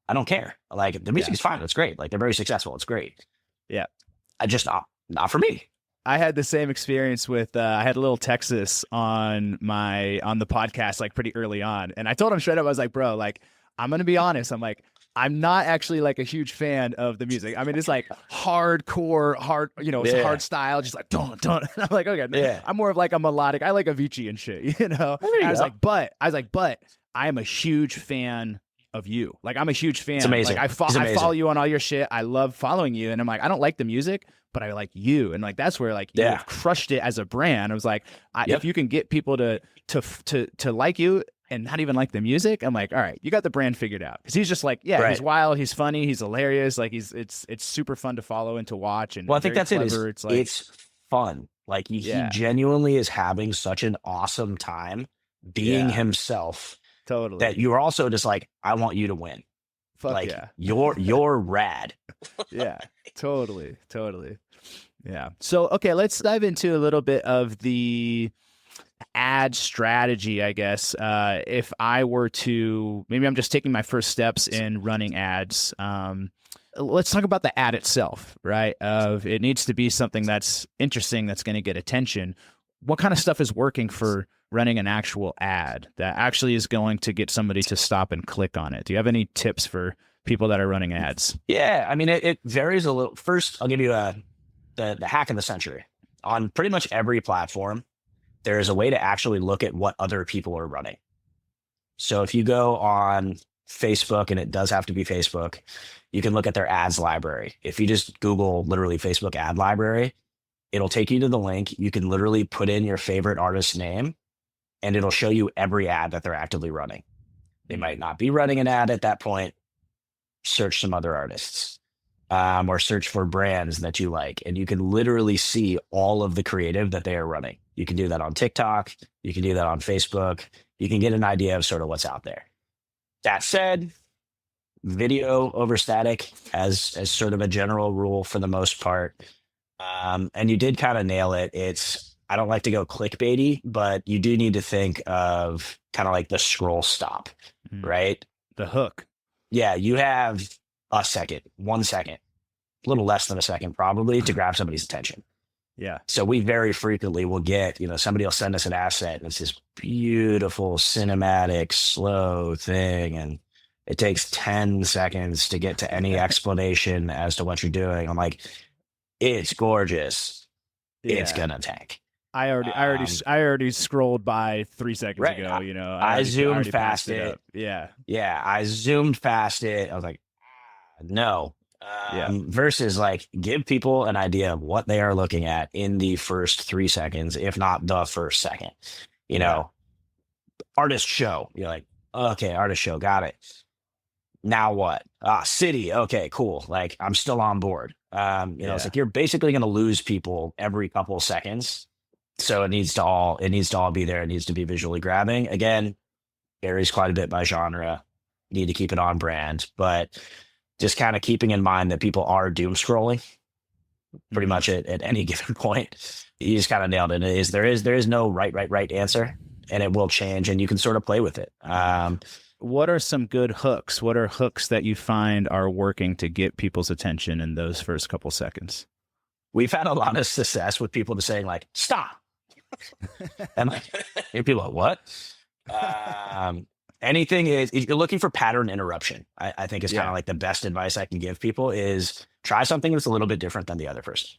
I don't care. Like the music is fine. It's great. Like they're very successful. It's great. Yeah. I just not for me. I had the same experience with I had Little Texas on the podcast like pretty early on, and I told him straight up, I was like, bro, like I'm gonna be honest, I'm like, I'm not actually like a huge fan of the music. I mean, it's like hardcore, it's hard style, just like don't. I'm like, okay, I'm more of like a melodic. I like Avicii and shit, you know. I was like, but I am a huge fan of you. Like I'm a huge fan. It's amazing. Like I follow you on all your shit. I love following you, and I'm like, I don't like the music, but I like you. And like, that's where like you've crushed it as a brand. I was like, if you can get people to like you and not even like the music, I'm like, all right, you got the brand figured out. Cause he's just like, he's wild. He's funny. He's hilarious. Like it's super fun to follow and to watch. And well, I think that's clever. It's like, it's fun. Like he genuinely is having such an awesome time being himself. Totally. That you're also just like, I want you to win. Fuck like you're rad. Yeah, totally. Yeah. So, okay, let's dive into a little bit of the ad strategy, I guess. If I were to, maybe I'm just taking my first steps in running ads. Let's talk about the ad itself, right? It needs to be something that's interesting, that's going to get attention. What kind of stuff is working for running an actual ad that actually is going to get somebody to stop and click on it? Do you have any tips for people that are running ads? Yeah, I mean, it varies a little. First, I'll give you the hack of the century. On pretty much every platform, there is a way to actually look at what other people are running. So if you go on Facebook, and it does have to be Facebook, you can look at their ads library. If you just Google literally Facebook ad library, it'll take you to the link. You can literally put in your favorite artist's name, and it'll show you every ad that they're actively running. They might not be running an ad at that point. Search some other artists, or search for brands that you like, and you can literally see all of the creative that they are running. You can do that on TikTok. You can do that on Facebook. You can get an idea of sort of what's out there. That said, video over static as sort of a general rule for the most part. And you did kind of nail it. I don't like to go clickbaity, but you do need to think of kind of like the scroll stop, right? The hook. Yeah, you have a second, 1 second, a little less than a second probably to grab somebody's attention. Yeah. So we very frequently will get, somebody will send us an asset, and it's this beautiful cinematic, slow thing. And it takes 10 seconds to get to any explanation as to what you're doing. I'm like, it's gorgeous. Yeah. It's going to tank. I already scrolled by 3 seconds ago. I zoomed past it. Yeah. I zoomed past it. I was like, no. Versus like give people an idea of what they are looking at in the first 3 seconds, if not the first second. Artist show. You're like, okay, artist show, got it. Now what? City. Okay, cool. Like I'm still on board. It's like you're basically going to lose people every couple of seconds. So it needs to all be there. It needs to be visually grabbing. Again, varies quite a bit by genre. You need to keep it on brand, but just kind of keeping in mind that people are doom scrolling pretty much at any given point. You just kind of nailed it. There is no right answer, and it will change, and you can sort of play with it. What are some good hooks? What are hooks that you find are working to get people's attention in those first couple seconds? We've had a lot of success with people just saying like, stop. And like, people are what? Anything is, if you're looking for pattern interruption, I think is kind of like the best advice I can give people is try something that's a little bit different than the other person.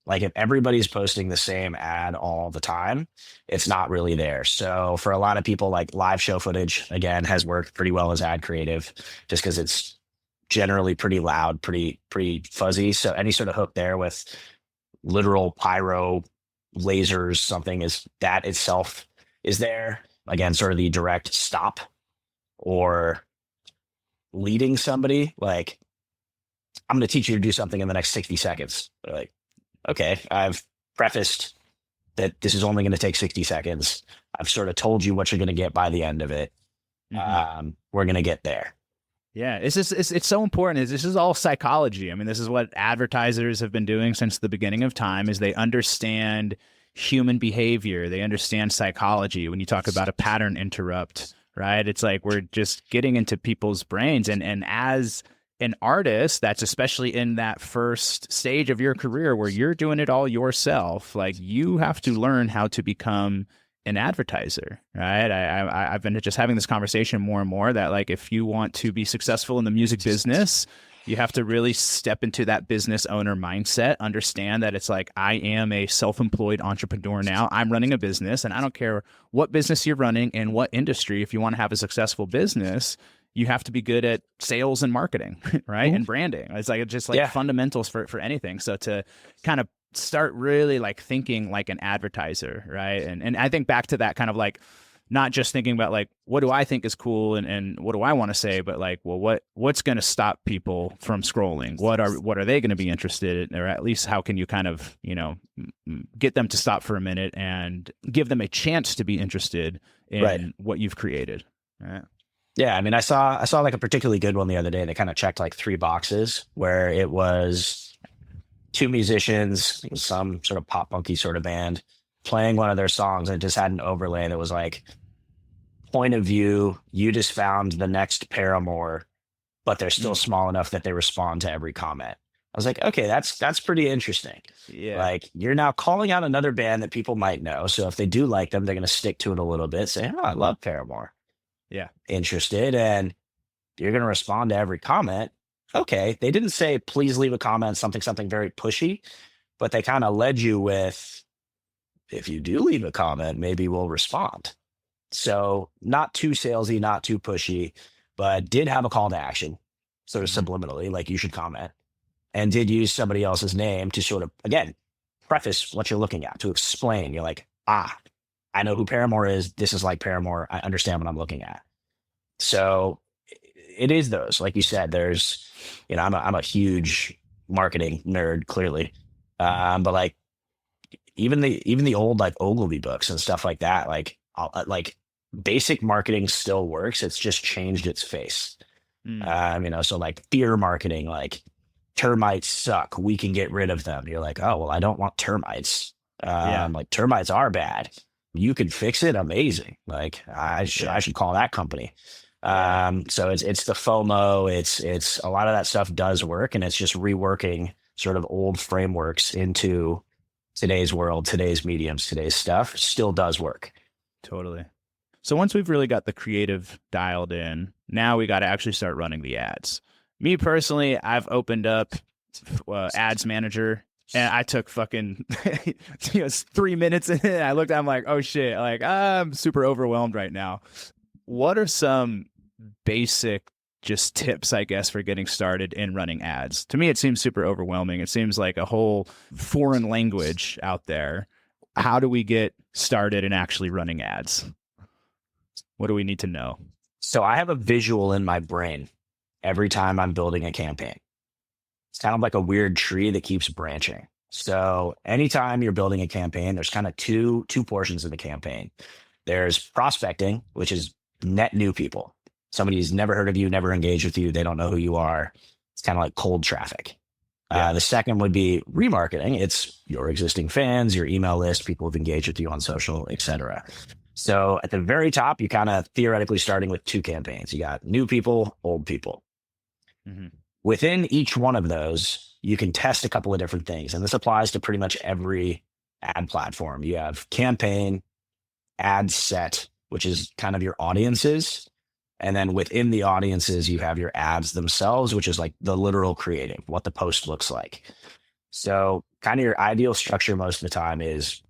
Like if everybody's posting the same ad all the time, it's not really there. So for a lot of people, like live show footage, again, has worked pretty well as ad creative just because it's generally pretty loud, pretty fuzzy. So any sort of hook there with literal pyro lasers, something is that itself is there. Again, sort of the direct stop or leading somebody like, I'm going to teach you to do something in the next 60 seconds. They're like, okay, I've prefaced that this is only going to take 60 seconds. I've sort of told you what you're going to get by the end of it. We're going to get there. Yeah, it's so important. This is all psychology. I mean, this is what advertisers have been doing since the beginning of time, is they understand human behavior. They understand psychology. When you talk about a pattern interrupt, right? It's like we're just getting into people's brains. And as an artist, that's especially in that first stage of your career where you're doing it all yourself, like you have to learn how to become an advertiser, right? I've been just having this conversation more and more that like, if you want to be successful in the music business, you have to really step into that business owner mindset, understand that it's like, I am a self-employed entrepreneur now. I'm running a business, and I don't care what business you're running and what industry. If you want to have a successful business, you have to be good at sales and marketing, right? And branding. It's like, just like fundamentals for anything. So to kind of start really like thinking like an advertiser, right? And I think back to that kind of like, not just thinking about like, what do I think is cool and what do I want to say, but like, well, what's going to stop people from scrolling? What are they going to be interested in? Or at least how can you kind of, get them to stop for a minute and give them a chance to be interested in what you've created, right? Yeah, I mean, I saw like a particularly good one the other day that kind of checked like 3 boxes, where it was 2 musicians, some sort of pop punky sort of band, playing one of their songs, and it just had an overlay that was like, point of view, you just found the next Paramore, but they're still small enough that they respond to every comment. I was like, okay, that's pretty interesting. Yeah. Like, you're now calling out another band that people might know. So if they do like them, they're going to stick to it a little bit, say, oh, I love Paramore. Yeah. Interested. And you're going to respond to every comment. Okay. They didn't say, please leave a comment, something very pushy, but they kind of led you with, if you do leave a comment, maybe we'll respond. So not too salesy, not too pushy, but did have a call to action, sort of subliminally, like you should comment, and did use somebody else's name to sort of, again, preface what you're looking at, to explain. You're like, I know who Paramore is. This is like Paramore. I understand what I'm looking at. So it is those, like you said, there's, I'm a huge marketing nerd, clearly. But like, even the old like Ogilvy books and stuff like that, like basic marketing still works. It's just changed its face. So like fear marketing, like termites suck, we can get rid of them. You're like, oh, well, I don't want termites. Like termites are bad. You can fix it. Amazing. Like I should call that company. So it's the FOMO. It's a lot of that stuff does work, and it's just reworking sort of old frameworks into today's world, today's mediums, today's stuff. Still does work. Totally. So once we've really got the creative dialed in, now we got to actually start running the ads. Me personally, I've opened up Ads Manager, and I took fucking 3 minutes in it. I looked, I'm like, oh shit, like I'm super overwhelmed right now. What are some basic just tips, I guess, for getting started in running ads? To me, it seems super overwhelming. It seems like a whole foreign language out there. How do we get started in actually running ads? What do we need to know? So I have a visual in my brain every time I'm building a campaign. It's kind of like a weird tree that keeps branching. So anytime you're building a campaign, there's kind of two portions of the campaign. There's prospecting, which is net new people. Somebody who's never heard of you, never engaged with you. They don't know who you are. It's kind of like cold traffic. The second would be remarketing. It's your existing fans, your email list, people who've engaged with you on social, etc. So at the very top, you kind of theoretically starting with 2 campaigns. You got new people, old people. Within each one of those, you can test a couple of different things. And this applies to pretty much every ad platform. You have campaign, ad set, which is kind of your audiences. And then within the audiences, you have your ads themselves, which is like the literal creative, what the post looks like. So kind of your ideal structure most of the time is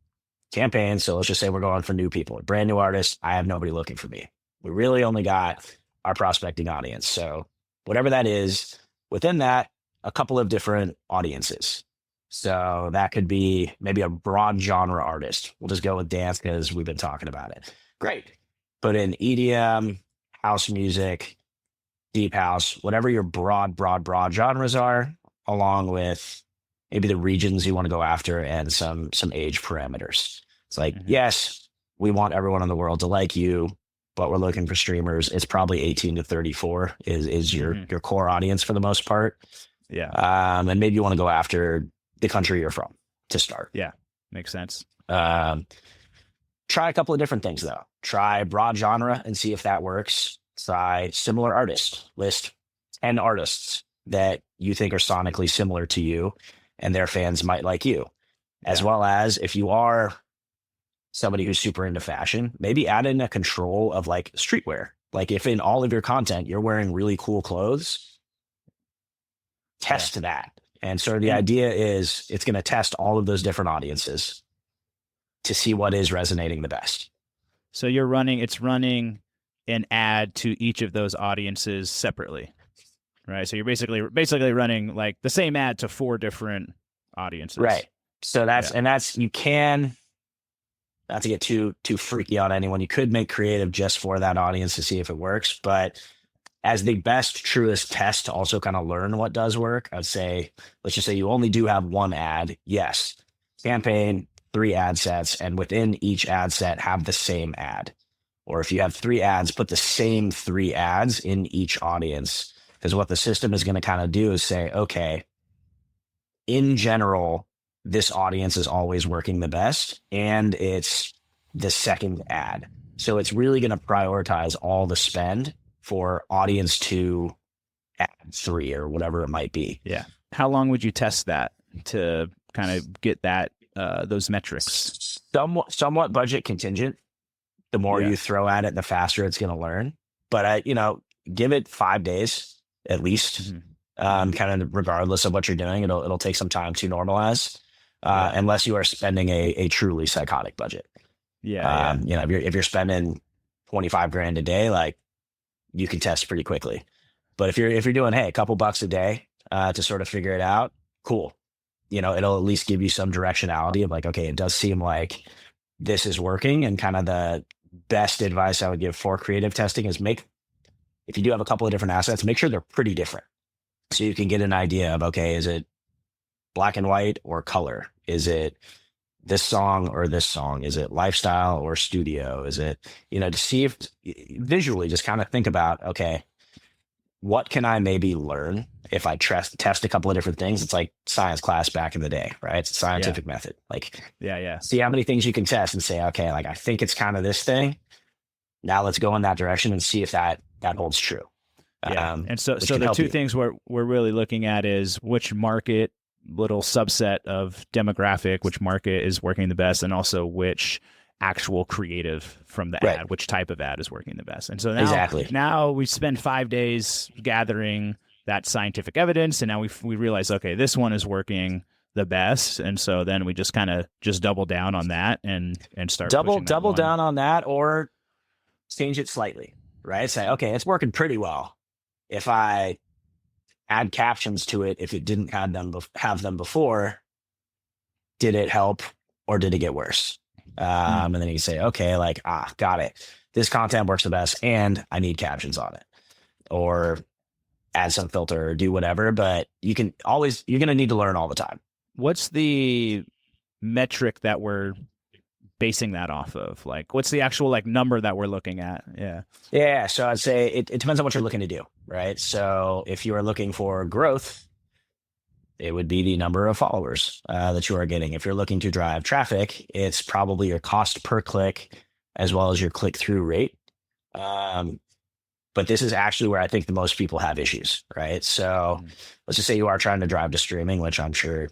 campaign. So let's just say we're going for new people, brand new artists. I have nobody looking for me. We really only got our prospecting audience. So whatever that is, Within that, a couple of different audiences. So that could be maybe a broad genre artist. We'll just go with dance because we've been talking about it. Great. Put in EDM, house music, deep house, whatever your broad genres are, along with maybe the regions you want to go after and some age parameters. It's like, yes, we want everyone in the world to like you, but we're looking for streamers. It's probably 18 to 34 is your core audience for the most part. Yeah. And maybe you want to go after the country you're from to start. Yeah. Makes sense. Try a couple of different things though. Try broad genre and see if that works. Try similar artists. List 10 artists that you think are sonically similar to you and their fans might like you. As well as if you are somebody who's super into fashion, maybe add in a control of like streetwear. Like if in all of your content, you're wearing really cool clothes, test that. And so the idea is it's going to test all of those different audiences to see what is resonating the best. So it's running an ad to each of those audiences separately, right? So you're basically running like the same ad to 4 different audiences. Right. So you can, not to get too freaky on anyone, you could make creative just for that audience to see if it works. But as the best, truest test to also kind of learn what does work, I'd say, let's just say you only do have one ad. Yes. Campaign, 3 ad sets, and within each ad set have the same ad. Or if you have 3 ads, put the same 3 ads in each audience. Because what the system is going to kind of do is say, okay, in general, this audience is always working the best, and it's the second ad. So it's really going to prioritize all the spend for audience 2, ad 3, or whatever it might be. Yeah. How long would you test that to kind of get that those metrics? Somewhat budget contingent. The more you throw at it, the faster it's going to learn. But give it 5 days at least. Kind of regardless of what you're doing, it'll take some time to normalize. Unless you are spending a truly psychotic budget. If you're spending 25 grand a day, like you can test pretty quickly. But if you're doing, hey, a couple bucks a day to sort of figure it out, cool. It'll at least give you some directionality of like, okay, it does seem like this is working. And kind of the best advice I would give for creative testing is if you do have a couple of different assets, make sure they're pretty different. So you can get an idea of, okay, is it black and white or color? Is it this song or this song? Is it lifestyle or studio? Is it, to see if visually just kind of think about, okay, what can I maybe learn if I test a couple of different things? It's like science class back in the day, right? It's a scientific method. Like, see how many things you can test and say, okay, like I think it's kind of this thing. Now let's go in that direction and see if that holds true. And so the 2 things we're really looking at is which market, little subset of demographic, which market is working the best, and also which actual creative from the ad, which type of ad is working the best. And so now we spend 5 days gathering that scientific evidence, and now we realize, okay, this one is working the best, and so then we just kind of double down on that and start double down on that, or change it slightly, right? Say, okay, it's working pretty well. If I add captions to it, if it didn't have them before, did it help or did it get worse? And then you can say, okay, like, got it. This content works the best and I need captions on it, or add some filter or do whatever, but you're going to need to learn all the time. What's the metric that we're basing that off of? Like, what's the actual like number that we're looking at? Yeah. So I'd say it depends on what you're looking to do, right? So if you are looking for growth, it would be the number of followers that you are getting. If you're looking to drive traffic, it's probably your cost per click as well as your click-through rate. But this is actually where I think the most people have issues, right? So let's just say you are trying to drive to streaming, which I'm sure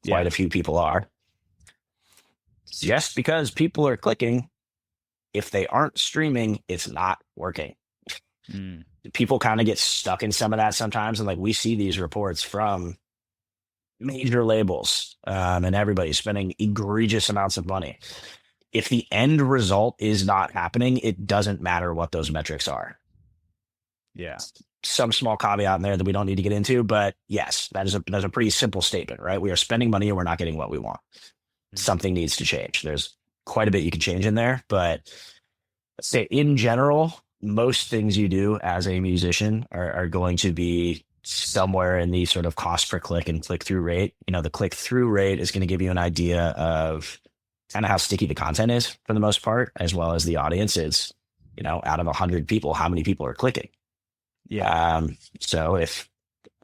quite a few people are. Just because people are clicking, if they aren't streaming, it's not working. People kind of get stuck in some of that sometimes. And like we see these reports from major labels and everybody's spending egregious amounts of money. If the end result is not happening, it doesn't matter what those metrics are. some small caveat in there that we don't need to get into, but yes, that's a pretty simple statement, right? We are spending money and we're not getting what we want. Something needs to change. There's quite a bit you can change in there, but let's say in general, most things you do as a musician are going to be somewhere in the sort of cost per click and click through rate. The click through rate is going to give you an idea of kind of how sticky the content is for the most part, as well as the audience is, out of 100 people, how many people are clicking? Yeah. So if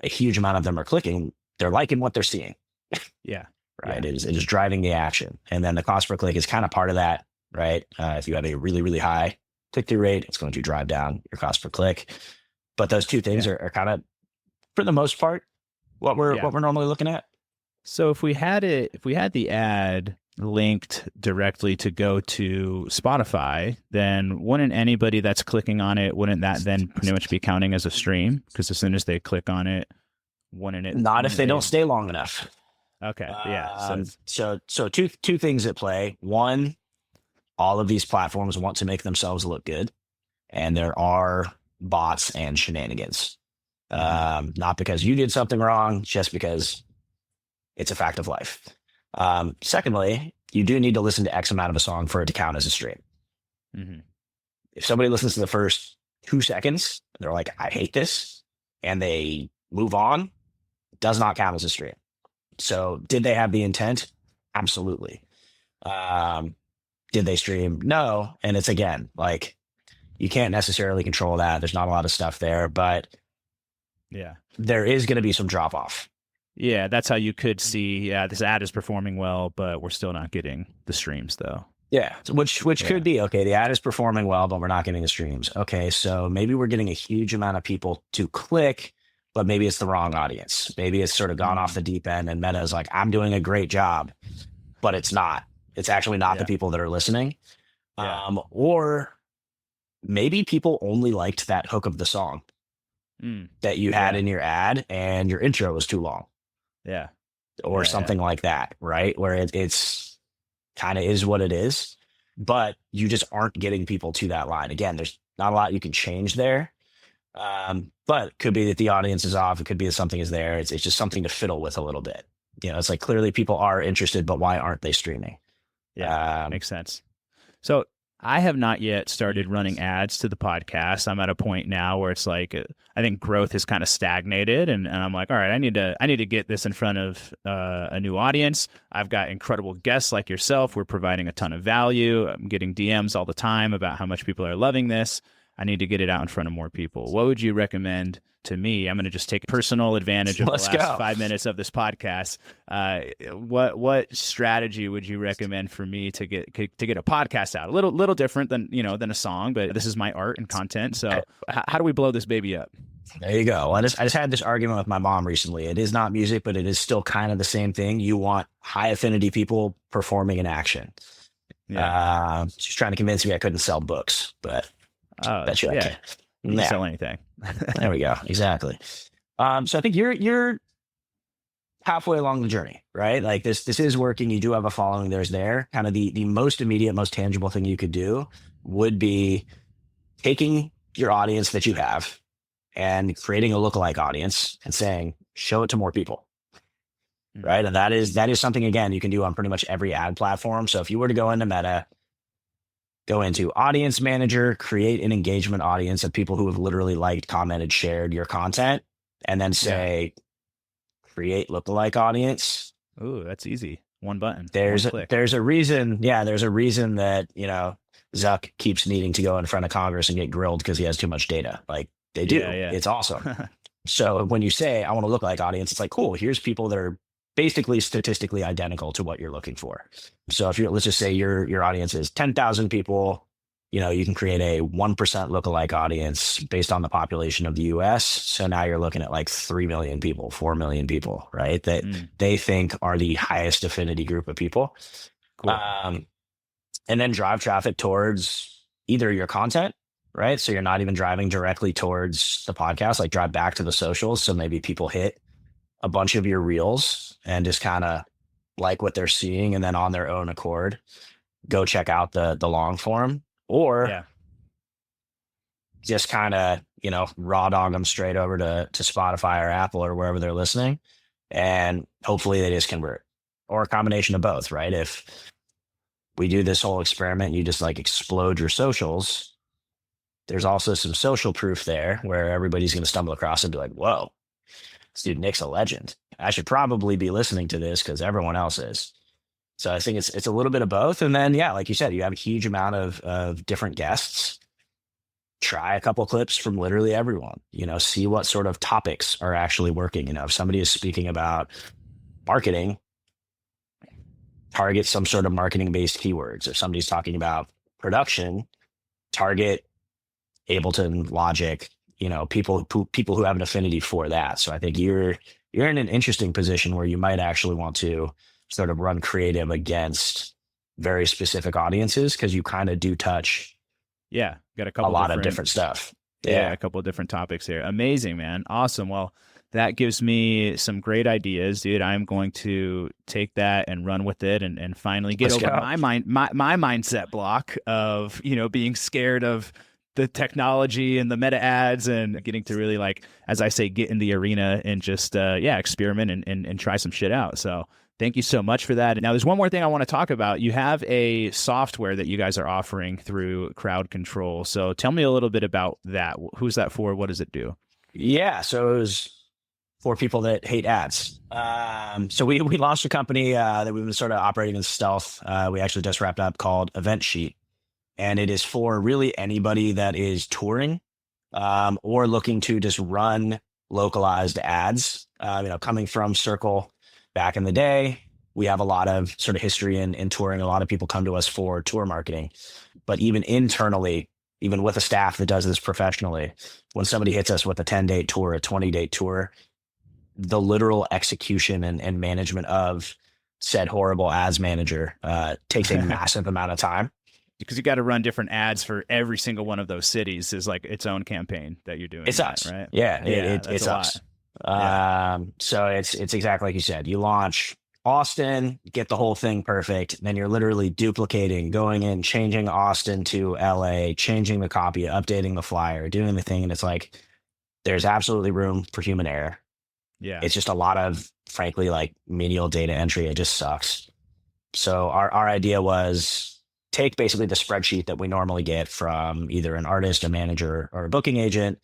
a huge amount of them are clicking, they're liking what they're seeing. Yeah. Right. It is driving the action. And then the cost per click is kind of part of that, right? If you have a really, really high click-through rate, it's going to drive down your cost per click. But those two things are kind of, for the most part, what we're normally looking at. So if we had the ad linked directly to go to Spotify, then wouldn't anybody that's clicking on it, wouldn't that then pretty much be counting as a stream? Because as soon as they click on it, wouldn't it? Not if they don't stay long enough. Okay. Yeah. So two things at play. One, all of these platforms want to make themselves look good, and there are bots and shenanigans. Not because you did something wrong, just because it's a fact of life. Secondly, you do need to listen to X amount of a song for it to count as a stream. Mm-hmm. If somebody listens to the first 2 seconds, they're like, I hate this, and they move on, it does not count as a stream. So did they have the intent? Absolutely. Did they stream? No. And it's, again, like, you can't necessarily control that. There's not a lot of stuff there, but there is going to be some drop off. Yeah, that's how you could see, this ad is performing well, but we're still not getting the streams though. Yeah, which could be, okay, the ad is performing well, but we're not getting the streams. Okay, so maybe we're getting a huge amount of people to click, but maybe it's the wrong audience. Maybe it's sort of gone off the deep end and Meta is like, I'm doing a great job, but it's not. It's actually not the people that are listening. Or maybe people only liked that hook of the song that you had in your ad and your intro was too long. Yeah. Or something like that, right? Where it's kind of is what it is, but you just aren't getting people to that line. Again, there's not a lot you can change there. But it could be that the audience is off. It could be that something is there. It's just something to fiddle with a little bit. It's like, clearly people are interested, but why aren't they streaming? Yeah, makes sense. So I have not yet started running ads to the podcast. I'm at a point now where it's like, I think growth has kind of stagnated, and I'm like, all right, I need to get this in front of a new audience. I've got incredible guests like yourself. We're providing a ton of value. I'm getting DMs all the time about how much people are loving this. I need to get it out in front of more people. What would you recommend to me? I'm going to just take personal advantage of the last 5 minutes of this podcast. What strategy would you recommend for me to get a podcast out? A little different than a song, but this is my art and content. So how do we blow this baby up? There you go. I just had this argument with my mom recently. It is not music, but it is still kind of the same thing. You want high affinity people performing in action. Yeah. She's trying to convince me I couldn't sell books, but bet you I can. You can sell anything. There we go. Exactly. So I think you're halfway along the journey, right? Like this is working. You do have a following. There's there. Kind of the most immediate, most tangible thing you could do would be taking your audience that you have and creating a lookalike audience and saying, show it to more people. Right. And that is something, again, you can do on pretty much every ad platform. So if you were to go into Meta, go into Audience Manager, create an engagement audience of people who have literally liked, commented, shared your content, and then say, create lookalike audience. Ooh, that's easy. One button. There's a reason. Yeah, there's a reason that, Zuck keeps needing to go in front of Congress and get grilled because he has too much data. Like they do. Yeah. It's awesome. So when you say, I want to lookalike audience, it's like, cool, here's people that are basically statistically identical to what you're looking for. So if let's just say your audience is 10,000 people, you can create a 1% lookalike audience based on the population of the US. So now you're looking at like 3 million people, 4 million people, right? That they think are the highest affinity group of people. Cool. And then drive traffic towards either your content, right? So you're not even driving directly towards the podcast, like drive back to the socials. So maybe people hit a bunch of your reels and just kind of like what they're seeing, and then on their own accord, go check out the long form, or just kind of, raw dog them straight over to Spotify or Apple or wherever they're listening. And hopefully they just convert, or a combination of both, right? If we do this whole experiment, you just like explode your socials, there's also some social proof there where everybody's going to stumble across and be like, whoa, this dude Nick's a legend. I should probably be listening to this because everyone else is. So I think it's a little bit of both. And then, yeah, like you said, you have a huge amount of different guests. Try a couple clips from literally everyone, see what sort of topics are actually working. If somebody is speaking about marketing, target some sort of marketing based keywords. If somebody's talking about production, target Ableton, Logic, people who have an affinity for that. So I think you're in an interesting position where you might actually want to sort of run creative against very specific audiences, because you kind of do touch got a couple lot of different stuff. A couple of different topics here. Amazing, man. Awesome. Well, that gives me some great ideas, dude. I'm going to take that and run with it and finally get over my mindset block of, being scared of the technology and the meta ads, and getting to really, like, as I say, get in the arena and just, experiment and try some shit out. So thank you so much for that. Now, there's one more thing I want to talk about. You have a software that you guys are offering through Crowd Control. So tell me a little bit about that. Who's that for? What does it do? Yeah. So it was for people that hate ads. So we launched a company that we've been sort of operating in stealth. We actually just wrapped up, called Event Sheet. And it is for really anybody that is touring or looking to just run localized ads. Coming from Circle back in the day, we have a lot of sort of history in touring. A lot of people come to us for tour marketing. But even internally, even with a staff that does this professionally, when somebody hits us with a 10-day tour, a 20-day tour, the literal execution and management of said horrible ads manager takes a massive amount of time. Because you got to run different ads for every single one of those cities is like its own campaign that you're doing. It's us, right? Yeah, it's us. So it's exactly like you said. You launch Austin, get the whole thing perfect. Then you're literally duplicating, going in, changing Austin to LA, changing the copy, updating the flyer, doing the thing. And it's like, there's absolutely room for human error. Yeah. It's just a lot of, frankly, like menial data entry. It just sucks. So our idea was take basically the spreadsheet that we normally get from either an artist, a manager, or a booking agent,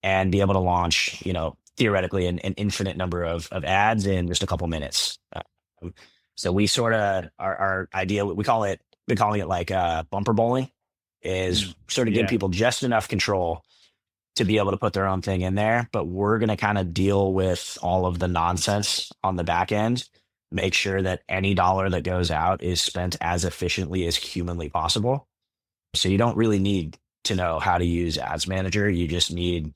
and be able to launch, theoretically an infinite number of ads in just a couple minutes. So we sort of, our idea, we're calling it like bumper bowling, is sort of give people just enough control to be able to put their own thing in there. But we're going to kind of deal with all of the nonsense on the back end, make sure that any dollar that goes out is spent as efficiently as humanly possible. So you don't really need to know how to use Ads Manager. You just need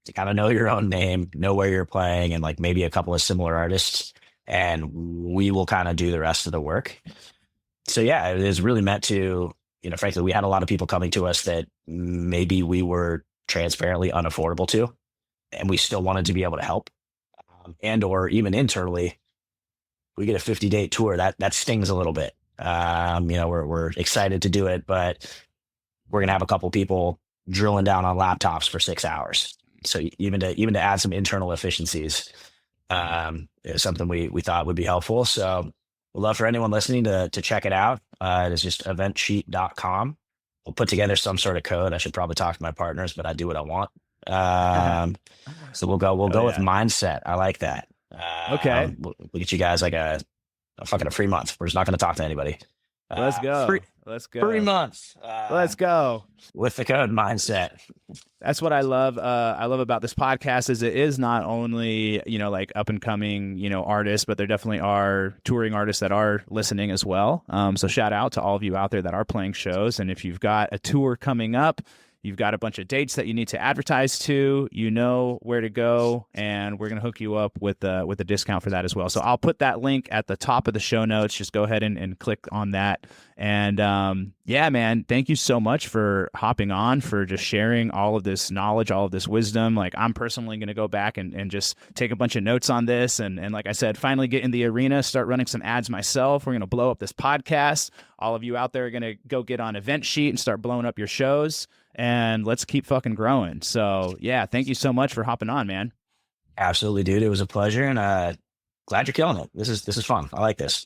to kind of know your own name, know where you're playing, and like maybe a couple of similar artists, and we will kind of do the rest of the work. So yeah, it is really meant to, frankly, we had a lot of people coming to us that maybe we were transparently unaffordable to, and we still wanted to be able to help. And or even internally, we get a 50-day tour, that stings a little bit. We're excited to do it, but we're gonna have a couple people drilling down on laptops for 6 hours. So even to add some internal efficiencies, is something we thought would be helpful. So we'd love for anyone listening to check it out. It is just eventsheet.com. We'll put together some sort of code. I should probably talk to my partners, but I do what I want. So we'll go with mindset. I like that. Okay. We'll get you guys like a free month. We're just not going to talk to anybody. Let's go. Let's go. 3 months. Let's go. With the code mindset. That's what I love. I love about this podcast is it is not only, like up and coming, artists, but there definitely are touring artists that are listening as well. So shout out to all of you out there that are playing shows. And if you've got a tour coming up, you've got a bunch of dates that you need to advertise to, you know where to go, and we're going to hook you up with a discount for that as well. So I'll put that link at the top of the show notes. Just go ahead and click on that. And yeah, man, thank you so much for hopping on, for just sharing all of this knowledge, all of this wisdom. Like, I'm personally going to go back and just take a bunch of notes on this. And like I said, finally get in the arena, start running some ads myself. We're going to blow up this podcast. All of you out there are going to go get on Event Sheet and start blowing up your shows. and let's keep fucking growing. So yeah, thank you so much for hopping on, man. Absolutely, dude. It was a pleasure, and glad you're killing it. This is fun. I like this.